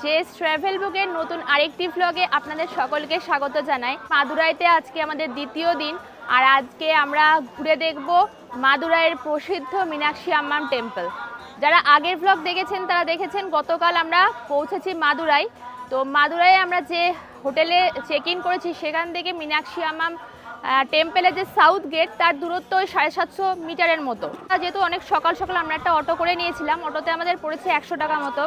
JS travel বুকের নতুন আরেকটি ভ্লগে আপনাদের সকলকে স্বাগত জানাই। মাদুরাইতে আজকে আমাদের দ্বিতীয় দিন, আর আজকে আমরা ঘুরে দেখব মাদুরাইয়ের প্রসিদ্ধ মীনাক্ষী আম্মার টেম্পল। যারা আগের ভ্লগ দেখেছেন তারা দেখেছেন গতকাল আমরা পৌঁছেছি মাদুরাই। তো মাদুরাইয়ে আমরা যে হোটেলে চেক ইন করেছি সেখান থেকে মীনাক্ষী আম্মার টেম্পলের যে সাউথ গেট তার দূরত্ব 750 মিটারের মতো। যেহেতু অনেক সকাল সকাল আমরা একটা অটো করে নিয়েছিলাম, অটোতে আমাদের পড়েছে 100 টাকা মতো।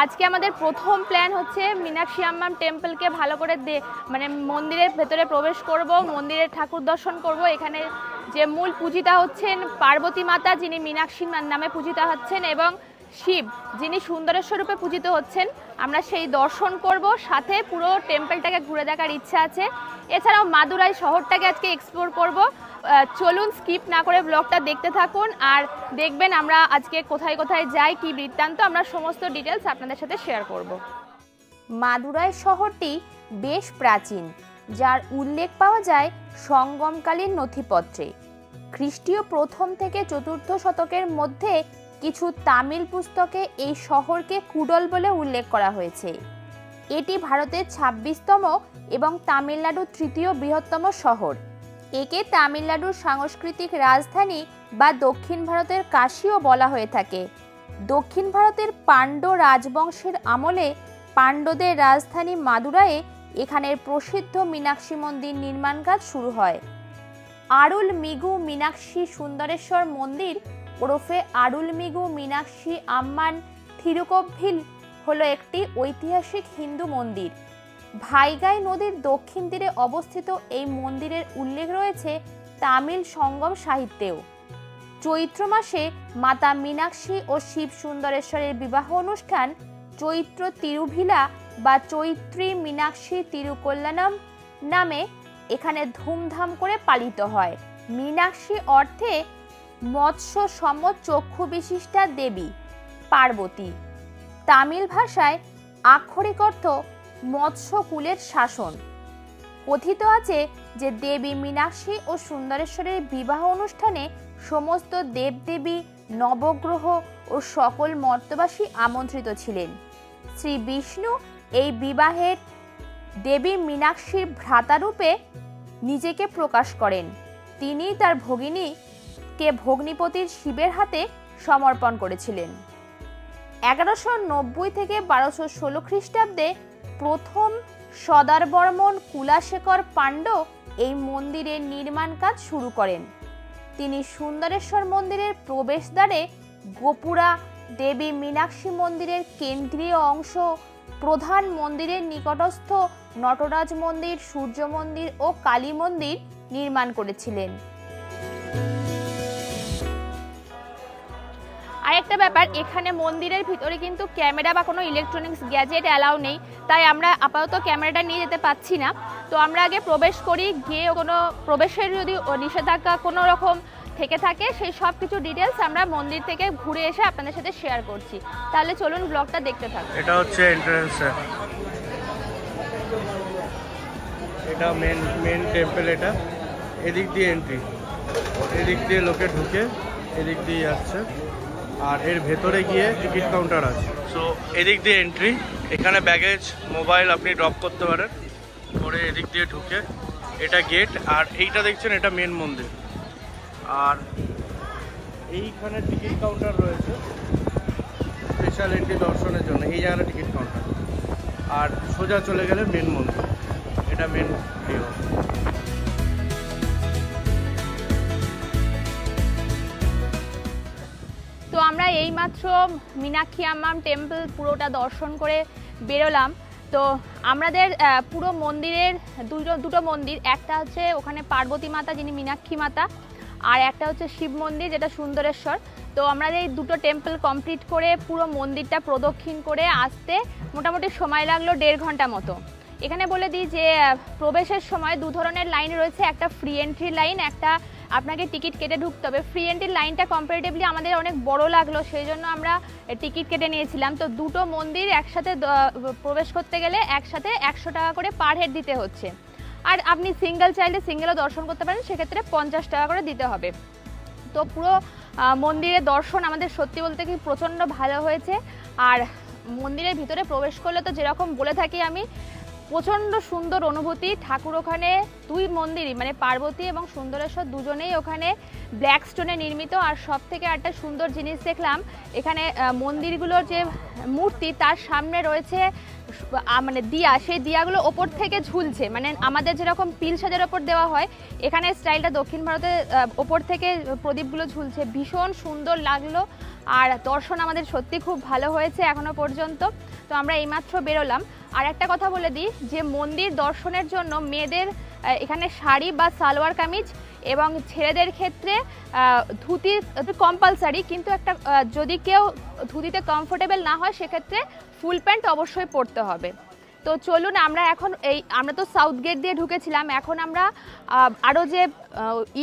আজকে আমাদের প্রথম প্ল্যান হচ্ছে মীনাক্ষী আম্মার টেম্পলকে ভালো করে মন্দিরের ভেতরে প্রবেশ করব, মন্দিরের ঠাকুর দর্শন করব। এখানে যে মূল পূজিতা হচ্ছেন পার্বতী মাতা, যিনি মীনাক্ষী নামে পূজিতা হচ্ছেন, এবং শিব, যিনি সুন্দরেশ্বর রূপে পূজিত হচ্ছেন। আমরা সেই দর্শন করব, সাথে পুরো টেম্পলটাকে ঘুরে দেখার ইচ্ছা আছে। এছাড়াও মাদুরাই শহরটাকে আজকে এক্সপ্লোর করব। চলুন স্কিপ না করে ব্লগটা দেখতে থাকুন, আর দেখবেন আমরা আজকে কোথায় কোথায় যাই, কি বৃত্তান্ত, আমরা সমস্ত ডিটেলস আপনাদের সাথে শেয়ার করব। মাদুরাই শহরটি বেশ প্রাচীন, যার উল্লেখ পাওয়া যায় সঙ্গমকালীন নথিপত্রে। খ্রিস্টীয় প্রথম থেকে চতুর্থ শতকের মধ্যে কিছু তামিল পুস্তকে এই শহরকে কুডল বলে উল্লেখ করা হয়েছে। এটি ভারতের 26তম এবং তামিলনাড়ুর তৃতীয় বৃহত্তম শহর। একে তামিলনাড়ুর সাংস্কৃতিক রাজধানী বা দক্ষিণ ভারতের কাশীও বলা হয়ে থাকে। দক্ষিণ ভারতের পাণ্ড্য রাজবংশের আমলে পাণ্ড্যদের রাজধানী মাদুরাইয়ে এখানের প্রসিদ্ধ মীনাক্ষী মন্দির নির্মাণ কাজ শুরু হয়। আরুলমিগু মীনাক্ষী সুন্দরেশ্বর মন্দির ওরফে আরুলমিগু মীনাক্ষী আম্মান থিরুকোভিল হলো একটি ঐতিহাসিক হিন্দু মন্দির। ভাইগাই নদীর দক্ষিণ তীরে অবস্থিত এই মন্দিরের উল্লেখ রয়েছে তামিল সঙ্গম সাহিত্যেও। চৈত্র মাসে মাতা মীনাক্ষী ও শিব সুন্দরেশ্বরের বিবাহ অনুষ্ঠান চৈত্র তিরুভিলা বা চৈত্রী মীনাক্ষী তিরুকল্যাণম নামে এখানে ধুমধাম করে পালিত হয়। মীনাক্ষী অর্থে মৎস্য সম চক্ষু বিশিষ্টা দেবী পার্বতী। তামিল ভাষায় আক্ষরিক অর্থ মৎস্যকুলের শাসন। কথিত আছে যে দেবী মীনাক্ষী ও সুন্দরেশ্বরের বিবাহ অনুষ্ঠানে সমস্ত দেবদেবী, নবগ্রহ ও সকল মর্ত্যবাসী আমন্ত্রিত ছিলেন। শ্রী বিষ্ণু এই বিবাহের দেবী মীনাক্ষীর ভ্রাতারূপে নিজেকে প্রকাশ করেন। তিনি তার ভগিনীকে ভগ্নিপতির শিবের হাতে সমর্পণ করেছিলেন। 1190 থেকে 1216 খ্রিস্টাব্দে প্রথম সদারবর্মন কুলাশেখর পাণ্ড্য এই মন্দিরের নির্মাণ কাজ শুরু করেন। তিনি সুন্দরেশ্বর মন্দিরের প্রবেশদ্বারে গোপুরা, দেবী মীনাক্ষী মন্দিরের কেন্দ্রীয় অংশ, প্রধান মন্দিরের নিকটস্থ নটরাজ মন্দির, সূর্য মন্দির ও কালী মন্দির নির্মাণ করেছিলেন। আরেকটা ব্যাপার, এখানে মন্দিরের ভিতরে কিন্তু ক্যামেরা বা কোনো ইলেকট্রনিক্স গ্যাজেট অ্যালাউ নেই, তাই আমরা আপাতত ক্যামেরাটা নিয়ে যেতে পাচ্ছি না। তো আমরা আগে প্রবেশ করি, গিয়ে কোনো প্রবেশের যদি নিষেধাজ্ঞা কোনো রকম থেকে থাকে সেই সব কিছু ডিটেলস আমরা মন্দির থেকে ঘুরে এসে আপনাদের সাথে শেয়ার করছি। তাহলে চলুন ব্লগটা দেখতে থাকুন। এটা হচ্ছে এন্ট্রান্স, এটা মেন টেম্পল। এটা এদিক দিয়ে এন্ট্রি, এদিক দিয়ে লোকে ঢুকে এদিক দিয়ে যাচ্ছে, আর এর ভেতরে গিয়ে টিকিট কাউন্টার আছে। সো এদিক দিয়ে এন্ট্রি, এখানে ব্যাগেজ, মোবাইল আপনি ড্রপ করতে পারেন। পরে এদিক দিয়ে ঢুকে এটা গেট, আর এইটা দেখছেন এটা মেন মন্দির। আর এইখানে টিকিট কাউন্টার রয়েছে স্পেশাল এন্ট্রি দর্শনের জন্য, এই জায়গাটা টিকিট কাউন্টার। আর সোজা চলে গেলে মেন মন্দির, এটা মেন ভিউ। তো আমরা এইমাত্র মীনাক্ষী আম্মার টেম্পল পুরোটা দর্শন করে বেরোলাম। তো আমাদের পুরো মন্দিরের দুটো মন্দির, একটা হচ্ছে ওখানে পার্বতী মাতা যিনি মীনাক্ষী মাতা, আর একটা হচ্ছে শিব মন্দির যেটা সুন্দরেশ্বর। তো আমরা এই দুটো টেম্পল কমপ্লিট করে পুরো মন্দিরটা প্রদক্ষিণ করে আসতে মোটামুটি সময় লাগলো 1.5 ঘন্টা মতো। এখানে বলে দিই যে প্রবেশের সময় দু ধরনের লাইন রয়েছে, একটা ফ্রি এন্ট্রি লাইন, একটা আপনাকে টিকিট কেটে ঢুকতে হবে। ফ্রি এন্ট্রির লাইনটা কম্পারেটিভলি আমাদের অনেক বড় লাগলো, সেই জন্য আমরা টিকিট কেটে নিয়েছিলাম। তো দুটো মন্দির একসাথে প্রবেশ করতে গেলে একসাথে 100 টাকা করে পার হেড দিতে হচ্ছে, আর আপনি সিঙ্গেল চাইলে সিঙ্গেলও দর্শন করতে পারেন, সেক্ষেত্রে 50 টাকা করে দিতে হবে। তো পুরো মন্দিরের দর্শন আমাদের সত্যি বলতে কি প্রচণ্ড ভালো হয়েছে। আর মন্দিরের ভিতরে প্রবেশ করলে তো যেরকম বলে থাকি আমি, প্রচণ্ড সুন্দর অনুভূতি। ঠাকুর ওখানে দুই মন্দিরই মানে পার্বতী এবং সুন্দরেশ্বর দুজনেই ওখানে ব্ল্যাক স্টোনে নির্মিত। আর সব থেকে একটা সুন্দর জিনিস দেখলাম, এখানে মন্দিরগুলোর যে মূর্তি তার সামনে রয়েছে মানে দিয়া, সেই দিয়াগুলো ওপর থেকে ঝুলছে, মানে আমাদের যেরকম পিল সাজার ওপর দেওয়া হয়, এখানে স্টাইলটা দক্ষিণ ভারতে ওপর থেকে প্রদীপগুলো ঝুলছে। ভীষণ সুন্দর লাগলো আর দর্শন আমাদের সত্যি খুব ভালো হয়েছে এখনো পর্যন্ত। তো আমরা এইমাত্র বেরোলাম। আর একটা কথা বলে দিই যে মন্দির দর্শনের জন্য মেয়েদের এখানে শাড়ি বা সালোয়ার কামিজ এবং ছেলেদের ক্ষেত্রে ধুতি কম্পালসারি, কিন্তু একটা যদি কেউ ধুতিতে কমফোর্টেবল না হয় সেক্ষেত্রে ফুল প্যান্ট অবশ্যই পরতে হবে। তো চলুন আমরা এখন আমরা তো সাউথ গেট দিয়ে ঢুকেছিলাম, এখন আমরা আরও যে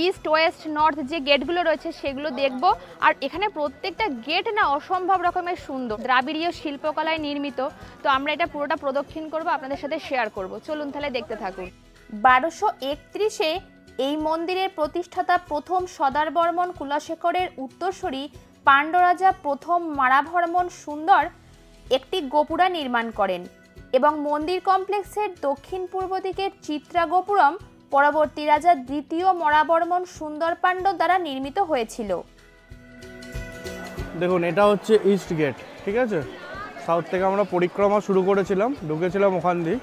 ইস্ট ওয়েস্ট নর্থ যে গেটগুলো রয়েছে সেগুলো দেখব। আর এখানে প্রত্যেকটা গেট না অসম্ভব রকমের সুন্দর, দ্রাবিড়ীয় শিল্পকলায় নির্মিত। তো আমরা এটা পুরোটা প্রদক্ষিণ করব, আপনাদের সাথে শেয়ার করব। চলুন তাহলে দেখতে থাকুন। 1231-এ এই মন্দিরের প্রতিষ্ঠাতা প্রথম সদারবর্মন কুলশেখরের উত্তরসূরি পাণ্ড্যরাজা প্রথম মারাভর্মন সুন্দর একটি গোপুরা নির্মাণ করেন এবং মন্দির কমপ্লেক্সের দক্ষিণ পূর্ব দিকের চিত্রা গোপুরম পরবর্তী রাজা দ্বিতীয় মরাবর্মন সুন্দর পাণ্ড্য দ্বারা নির্মিত হয়েছিল। দেখুন, এটা হচ্ছে ইস্ট গেট, ঠিক আছে? সাউথ থেকে আমরা পরিক্রমা শুরু করেছিলাম, ঢুকেছিলাম ওখান দিয়ে।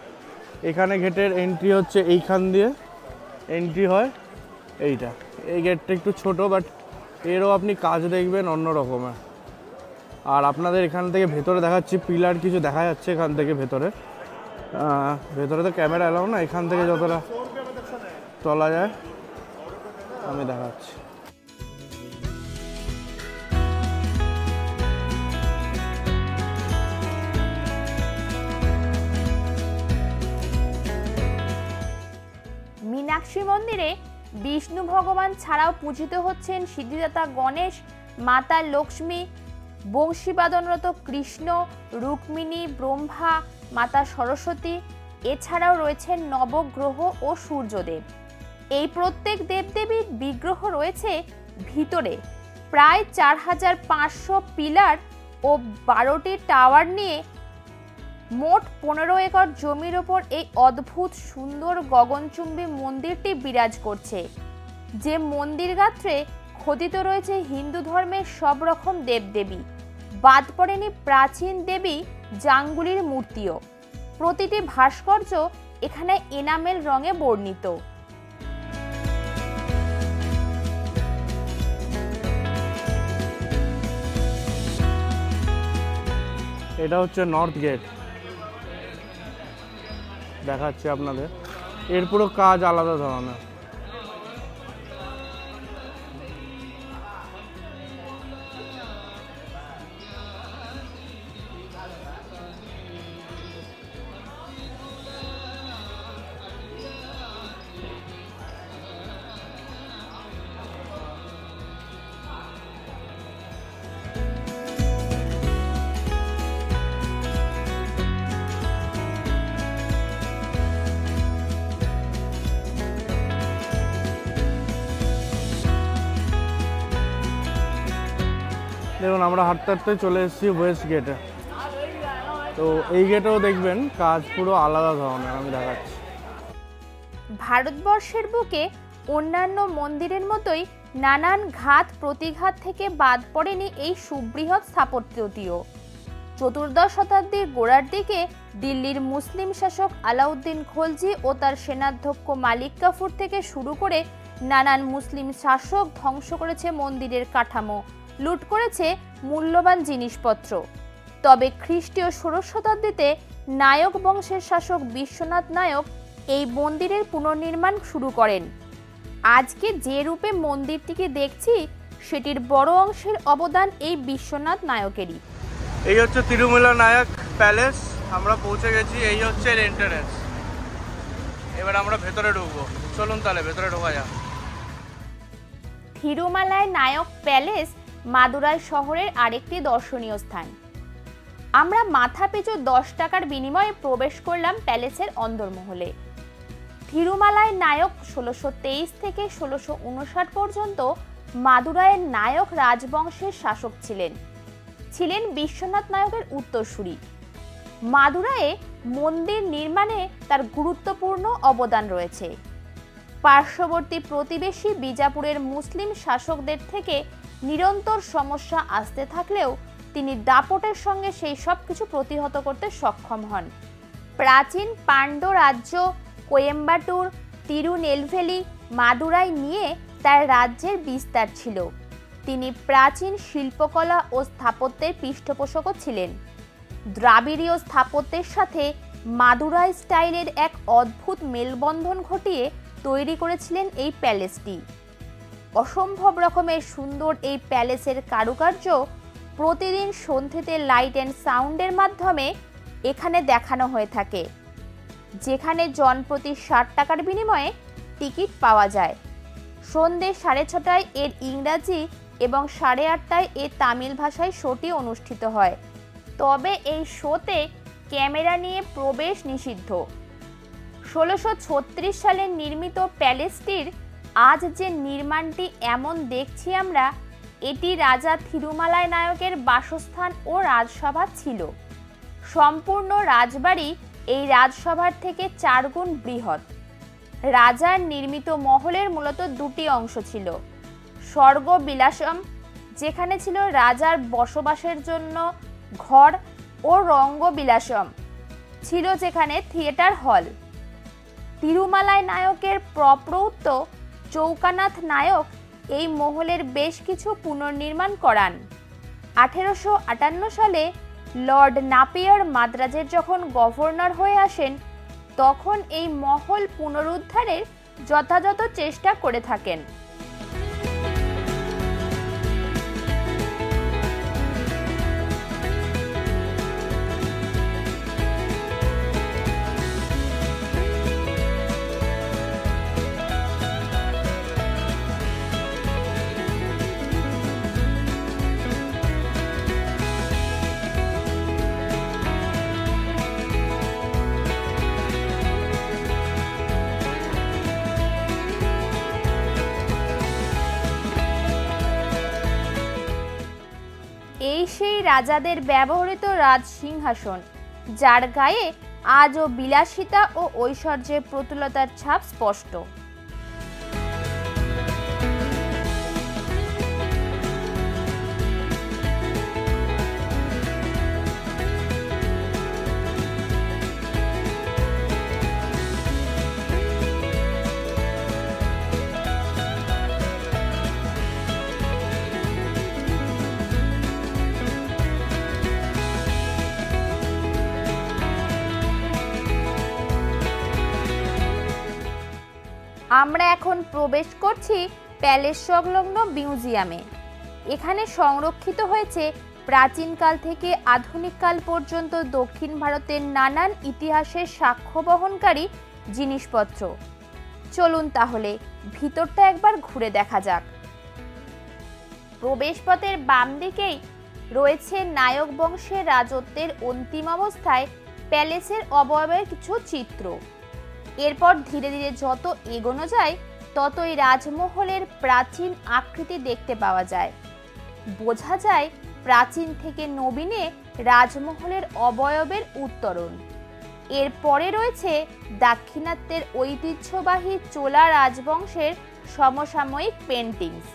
এখানে গেটের এন্ট্রি হচ্ছে এইখান দিয়ে এন্ট্রি হয়। এইটা এই গেটটা একটু ছোট, বাট এরও আপনি কাজ দেখবেন অন্য রকমের। আর আপনাদের এখান থেকে ভেতরে দেখাচ্ছি, পিলার কিছু দেখা যাচ্ছে এখান থেকে ভেতরে। ভেতরে তো ক্যামেরা এলাও না, এখান থেকে যতটা তোলা যায় আমি দেখাচ্ছি। মীনাক্ষী মন্দিরে বিষ্ণু ভগবান ছাড়াও পূজিত হচ্ছেন সিদ্ধিদাতা গণেশ, মাতা লক্ষ্মী, বংশীবাদনরত কৃষ্ণ, রুক্মিণী, ব্রহ্মা, মাতা সরস্বতী। এছাড়াও রয়েছেন নবগ্রহ ও সূর্যদেব। এই প্রত্যেক দেবদেবীর বিগ্রহ রয়েছে ভিতরে। প্রায় 4500 পিলার ও 12টি টাওয়ার নিয়ে মোট 15 একর জমির ওপর এই অদ্ভুত সুন্দর গগনচুম্বী মন্দিরটি বিরাজ করছে। যে মন্দির গাত্রে খোদিত রয়েছে হিন্দু ধর্মের সব রকম দেবদেবী, বাদ পড়েনি প্রাচীন দেবী জাঙ্গুলির মূর্তিও। প্রতিটি ভাস্কর্য এখানে এনামেল রঙে বর্ণিত। এটা হচ্ছে নর্থ গেট, দেখাচ্ছি আপনাদের। এর পুরো কাজ আলাদা ধরনের। দেখুন, আমরা হাঁটতে হাঁটতে চলে এসেছি ওয়েস্ট গেটে। তো এই গেটেও দেখবেন কাজ পুরো আলাদা ধরনের, আমি দেখাচ্ছি। ভারতবর্ষের বুকে অন্যান্য মন্দিরের মতোই নানান ঘাত প্রতিঘাত থেকে বাদ পড়েনি এই সুবৃহৎ স্থাপত্যটিও। 14 শতাব্দীর গোড়ার দিকে দিল্লির মুসলিম শাসক আলাউদ্দিন খলজি ও তার সেনাধ্যক্ষ মালিক কাফুর থেকে শুরু করে নানান মুসলিম শাসক ধ্বংস করেছে মন্দিরের কাঠামো, লুট করেছে মূল্যবান জিনিসপত্র। তবে খ্রিস্টীয় 16 শতাব্দীতে নায়ক বংশের শাসক বিশ্বনাথ নায়ক এই মন্দিরের পুনর্নির্মাণ শুরু করেন। আজকে যে রূপে মন্দিরটিকে দেখছি সেটির বড় অংশের অবদান এই বিশ্বনাথ নায়কেরই। এই হচ্ছে তিরুমালা নায়ক প্যালেস, আমরা পৌঁছে গেছি। এই হচ্ছে এর এন্ট্রান্স। এবার আমরা ভেতরে ঢুকবো, চলুন তাহলে ভেতরে ঢোকা যাক। থিরুমালায় নায়ক প্যালেস মাদুরাই শহরের আরেকটি দর্শনীয় স্থান। আমরা মাথাপিছু 10 টাকার বিনিময়ে প্রবেশ করলাম প্যালেসের অন্দরমহলে। থিরুমালায় নায়ক 1623 থেকে 1659 পর্যন্ত মাদুরাইয়ের নায়ক রাজবংশের শাসক ছিলেন। ছিলেন বিশ্বনাথ নায়কের উত্তরসূরি। মাদুরাইয়ে মন্দির নির্মাণে তার গুরুত্বপূর্ণ অবদান রয়েছে। পার্শ্ববর্তী প্রতিবেশী বিজাপুরের মুসলিম শাসকদের থেকে নিরন্তর সমস্যা আসতে থাকলেও তিনি দাপটের সঙ্গে সেই সব কিছু প্রতিহত করতে সক্ষম হন। প্রাচীন পাণ্ড্য রাজ্য কোয়েম্বাটুর, তিরুনেলভেলি, মাদুরাই নিয়ে তার রাজ্যের বিস্তার ছিল। তিনি প্রাচীন শিল্পকলা ও স্থাপত্যের পৃষ্ঠপোষকও ছিলেন। দ্রাবিড়ীয় স্থাপত্যের সাথে মাদুরাই স্টাইলের এক অদ্ভুত মেলবন্ধন ঘটিয়ে তৈরি করেছিলেন এই প্যালেসটি। অসম্ভব রকমের সুন্দর এই প্যালেসের কারুকার্য প্রতিদিন সন্ধ্যেতে লাইট অ্যান্ড সাউন্ডের মাধ্যমে এখানে দেখানো হয়ে থাকে, যেখানে জনপ্রতি 60 টাকার বিনিময়ে টিকিট পাওয়া যায়। সন্ধ্যে 6:30টায় এর ইংরাজি এবং 8:30টায় এর তামিল ভাষায় শোটি অনুষ্ঠিত হয়। তবে এই শোতে ক্যামেরা নিয়ে প্রবেশ নিষিদ্ধ। 1636 সালে নির্মিত প্যালেসটির আজ যে নির্মাণটি এমন দেখছি আমরা, এটি রাজা থিরুমালাই নায়কের বাসস্থান ও রাজসভা ছিল। সম্পূর্ণ রাজবাড়ি এই রাজসভার থেকে 4 গুণ বৃহৎ। রাজার নির্মিত মহলের মূলত 2টি অংশ ছিল। স্বর্গ বিলাসম, যেখানে ছিল রাজার বসবাসের জন্য ঘর, ও রঙ্গবিলাসম ছিল, যেখানে থিয়েটার হল। তিরুমালাই নায়কের প্রপৌত্র চৌকানাথ নায়ক এই মহলের বেশ কিছু পুনর্নির্মাণ করান। 1858 সালে লর্ড নাপিয়ার মাদ্রাজের যখন গভর্নর হয়ে আসেন, তখন এই মহল পুনরুদ্ধারের যথাযথ চেষ্টা করে থাকেন। এই সেই রাজাদের ব্যবহৃত রাজসিংহাসন, যার গায়ে আজও বিলাসিতা ও ঐশ্বর্যের প্রতুলতার ছাপ স্পষ্ট। আমরা এখন প্রবেশ করছি প্যালেস সংলগ্ন মিউজিয়ামে। এখানে সংরক্ষিত হয়েছে প্রাচীনকাল থেকে আধুনিককাল পর্যন্ত দক্ষিণ ভারতের নানান ইতিহাসের সাক্ষ্য বহনকারী জিনিসপত্র। চলুন তাহলে ভিতরটা একবার ঘুরে দেখা যাক। প্রবেশপথের বাম দিকেই রয়েছে নায়ক বংশের রাজত্বের অন্তিম অবস্থায় প্যালেসের অবয়বের কিছু চিত্র। এরপর ধীরে ধীরে যত এগোনো যায়, ততই রাজমহলের প্রাচীন আকৃতি দেখতে পাওয়া যায়। বোঝা যায় প্রাচীন থেকে নবীনে রাজমহলের অবয়বের উত্তরণ। এরপরে রয়েছে দাক্ষিণাত্যের ঐতিহ্যবাহী চোলা রাজবংশের সমসাময়িক পেন্টিংস।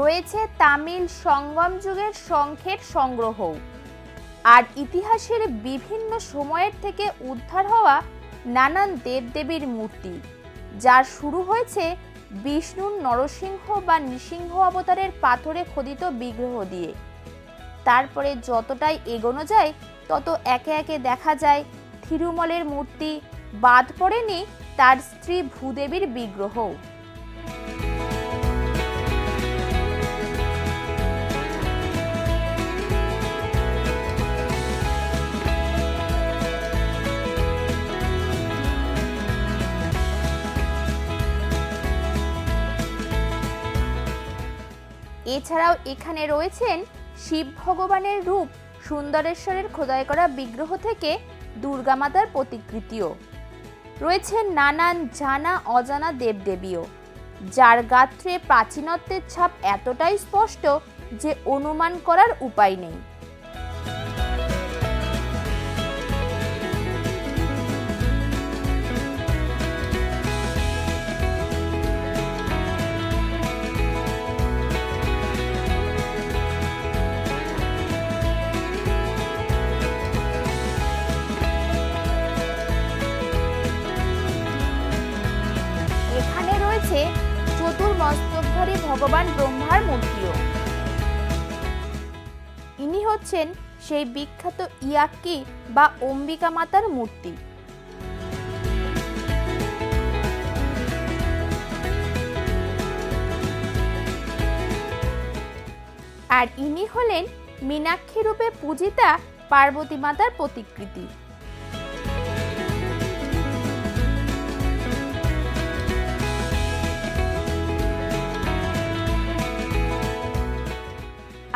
রয়েছে তামিল সঙ্গম যুগের শঙ্খের সংগ্রহ আর ইতিহাসের বিভিন্ন সময়ের থেকে উদ্ধার হওয়া নানান দেবদেবীর মূর্তি, যার শুরু হয়েছে বিষ্ণুর নরসিংহ বা নৃসিংহ অবতারের পাথরে খোদিত বিগ্রহ দিয়ে। তারপরে যতটাই এগোনো যায়, তত একে একে দেখা যায় থিরুমলের মূর্তি, বাদ পড়েনি তার স্ত্রী ভূদেবীর বিগ্রহ। এছাড়াও এখানে রয়েছেন শিব ভগবানের রূপ সুন্দরেশ্বরের খোদাই করা বিগ্রহ থেকে দুর্গা মাতার প্রতিকৃতিও। রয়েছে নানান জানা অজানা দেবদেবীও, যার গাত্রে প্রাচীনত্বের ছাপ এতটাই স্পষ্ট যে অনুমান করার উপায় নেই। এখানে রয়েছে চতুর্মস্তকধারী ভগবান ব্রহ্মার মূর্তিও। ইনি হচ্ছেন সেই বিখ্যাত ইয়াক্কি বা অম্বিকা মাতার মূর্তি। আর ইনি হলেন মীনাক্ষী রূপে পূজিতা পার্বতী মাতার প্রতিকৃতি।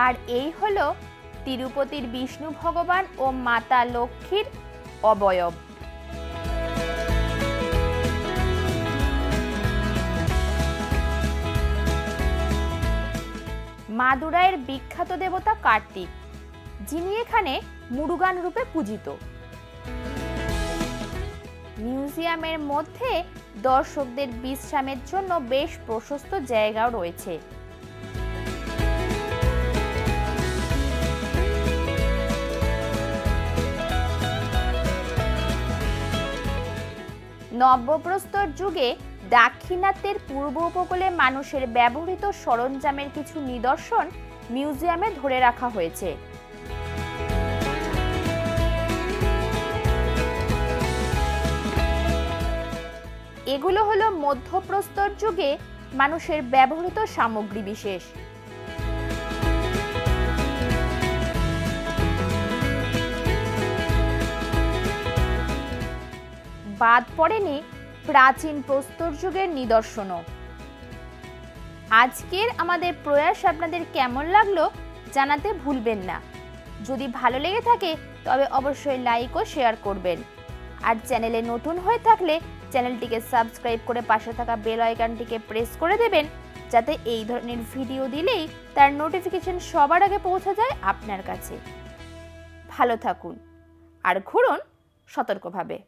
আর এই হলো তিরুপতির বিষ্ণু ভগবান ও মাতা লক্ষ্মীর অবয়ব। মাদুরাইয়ের বিখ্যাত দেবতা কার্তিক, যিনি এখানে মুরুগান রূপে পূজিত। মিউজিয়ামের মধ্যে দর্শকদের বিশ্রামের জন্য বেশ প্রশস্ত জায়গাও রয়েছে। নব্যপ্রস্তর যুগে দাক্ষিণাত্যের পূর্ব উপকূলে মানুষের ব্যবহৃত সরঞ্জামের কিছু নিদর্শন মিউজিয়ামে ধরে রাখা হয়েছে। এগুলো হলো মধ্যপ্রস্তর যুগে মানুষের ব্যবহৃত সামগ্রী বিশেষ। বাদ পড়েনি প্রাচীন প্রস্তর যুগের নিদর্শনও। আজকের আমাদের প্রয়াস আপনাদের কেমন লাগলো জানাতে ভুলবেন না। যদি ভালো লেগে থাকে তবে অবশ্যই লাইক ও শেয়ার করবেন। আর চ্যানেলে নতুন হয়ে থাকলে চ্যানেলটিকে সাবস্ক্রাইব করে পাশে থাকা বেল আইকনটিকে প্রেস করে দেবেন, যাতে এই ধরনের ভিডিও দিলেই তার নোটিফিকেশন সবার আগে পৌঁছে যায় আপনার কাছে। ভালো থাকুন আর ঘুরুন সতর্কভাবে।